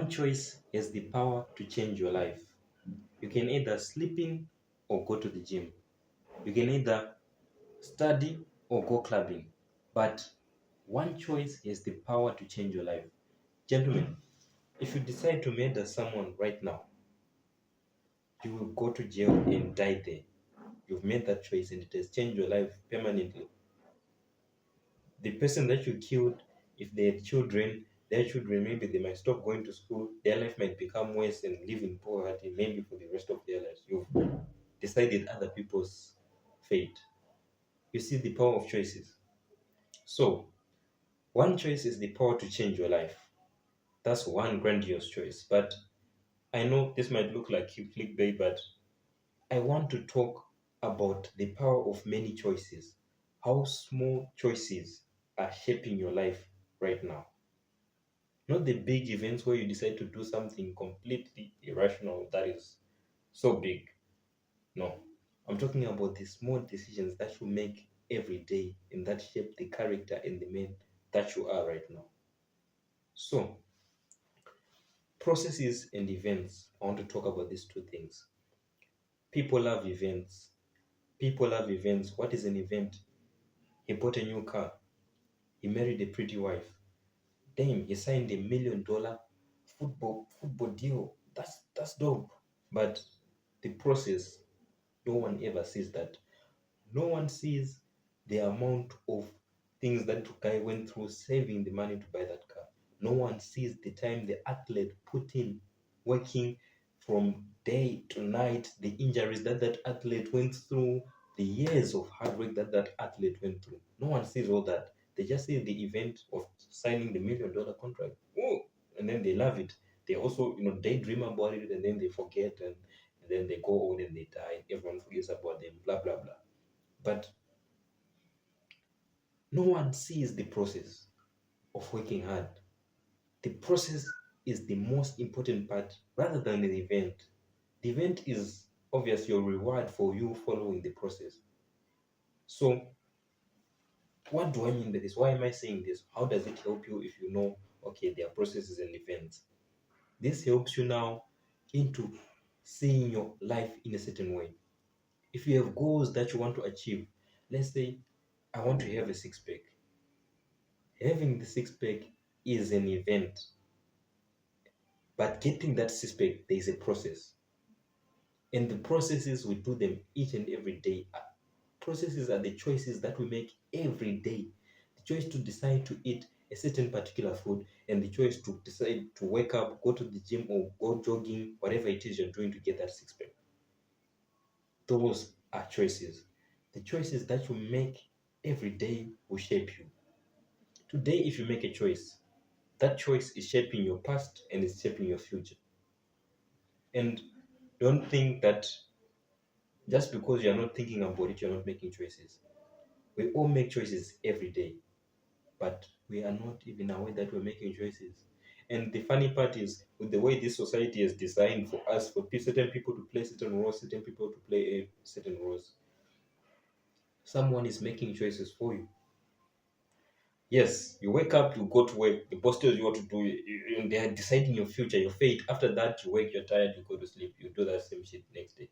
One choice has the power to change your life. You can either sleep in or go to the gym. You can either study or go clubbing. But one choice has the power to change your life. Gentlemen, if you decide to murder someone right now, you will go to jail and die there. You've made that choice and it has changed your life permanently. The person that you killed, if they had children, their children, maybe they might stop going to school, their life might become worse and live in poverty, maybe for the rest of their lives. You've decided other people's fate. You see the power of choices. So, one choice is the power to change your life. That's one grandiose choice. But I know this might look like clickbait, but I want to talk about the power of many choices. How small choices are shaping your life right now. Not the big events where you decide to do something completely irrational that is so big. No. I'm talking about the small decisions that you make every day and that shape the character and the man that you are right now. So, processes and events. I want to talk about these two things. People love events. People love events. What is an event? He bought a new car. He married a pretty wife. Damn, he signed $1 million football deal. That's dope. But the process, no one ever sees that. No one sees the amount of things that guy went through saving the money to buy that car. No one sees the time the athlete put in working from day to night, the injuries that that athlete went through, the years of hard work that that athlete went through. No one sees all that. They just see the event of signing the $1 million contract. Oh, and then they love it. They also, daydream about it and then they forget and then they go on and they die. Everyone forgets about them, blah, blah, blah. But no one sees the process of working hard. The process is the most important part rather than the event. The event is obviously your reward for you following the process. So, what do I mean by this? Why am I saying this? How does it help you if you know, okay, there are processes and events? This helps you now into seeing your life in a certain way. If you have goals that you want to achieve, let's say, I want to have a six pack. Having the six pack is an event, but getting that six pack, there is a process. And the processes, we do them each and every day. Processes are the choices that we make every day. The choice to decide to eat a certain particular food, and the choice to decide to wake up, go to the gym, or go jogging, whatever it is you're doing to get that six pack. Those are choices. The choices that you make every day will shape you. Today, if you make a choice, that choice is shaping your past and it's shaping your future. And don't think that just because you're not thinking about it, you're not making choices. We all make choices every day, but we are not even aware that we're making choices. And the funny part is, with the way this society is designed for us, for certain people to play certain roles, certain people to play certain roles, someone is making choices for you. Yes, you wake up, you go to work, the boss tells you what to do, they are deciding your future, your fate. After that, you wake, you're tired, you go to sleep, you do that same shit next day.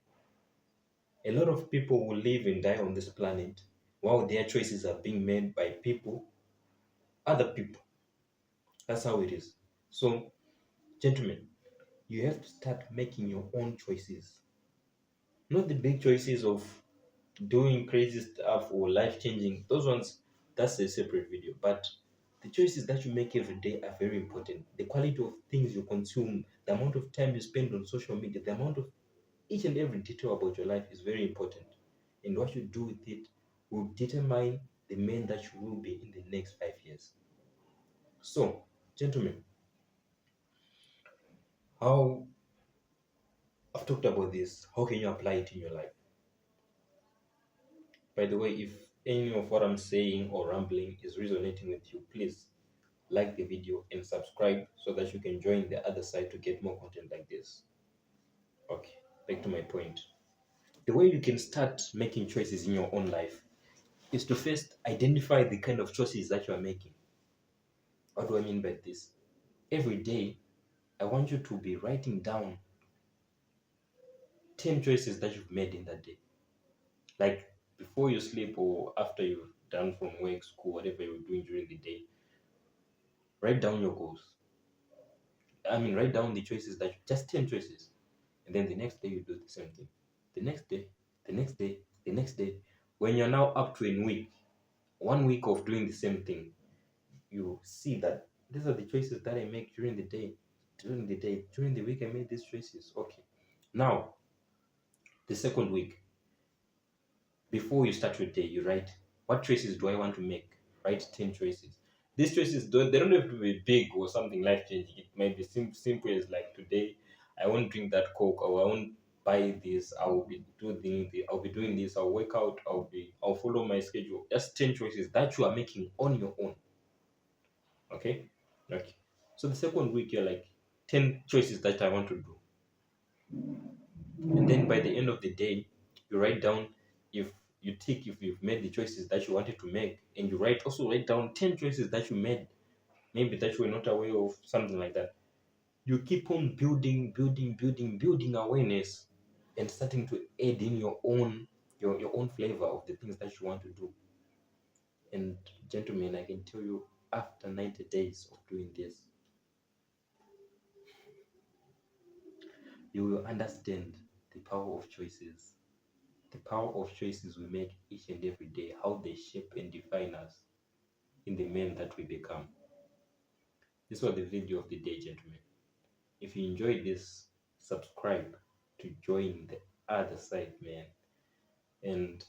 A lot of people will live and die on this planet while their choices are being made by people, other people. That's how it is. So, gentlemen, you have to start making your own choices. Not the big choices of doing crazy stuff or life changing. Those ones, that's a separate video. But the choices that you make every day are very important. The quality of things you consume, the amount of time you spend on social media, the amount of each and every detail about your life is very important. And what you do with it will determine the man that you will be in the next 5 years. So, gentlemen, how I've talked about this, how can you apply it in your life? By the way, if any of what I'm saying or rambling is resonating with you, please like the video and subscribe so that you can join the other side to get more content like this. Okay, back to my point. The way you can start making choices in your own life is to first identify the kind of choices that you are making. What do I mean by this? Every day, I want you to be writing down 10 choices that you've made in that day. Like before you sleep or after you've done from work, school, whatever you're doing during the day, write down your goals. I mean, write down the choices that just 10 choices. And then the next day you do the same thing. The next day, the next day, the next day. When you're now up to a week, 1 week of doing the same thing, you see that these are the choices that I make during the day. During the week, I made these choices. Okay. Now, the second week, before you start your day, you write, what choices do I want to make? Write 10 choices. These choices they don't have to be big or something life changing. It might be simple as like today, I won't drink that Coke, or I won't buy this. I'll be doing this. I'll work out. I'll follow my schedule. Just 10 choices that you are making on your own. Okay, okay. So the second week, you're like 10 choices that I want to do, and then by the end of the day, you write down if if you've made the choices that you wanted to make, and you write down 10 choices that you made, maybe that you were not aware of, something like that. You keep on building awareness and starting to add in your own flavor of the things that you want to do. And gentlemen, I can tell you, after 90 days of doing this, you will understand the power of choices. The power of choices we make each and every day, how they shape and define us in the men that we become. This was the video of the day, gentlemen. If you enjoyed this, subscribe to join the other side, man. And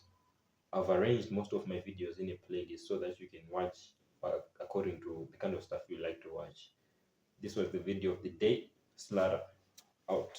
I've arranged most of my videos in a playlist so that you can watch according to the kind of stuff you like to watch. This was the video of the day. Slaughter out.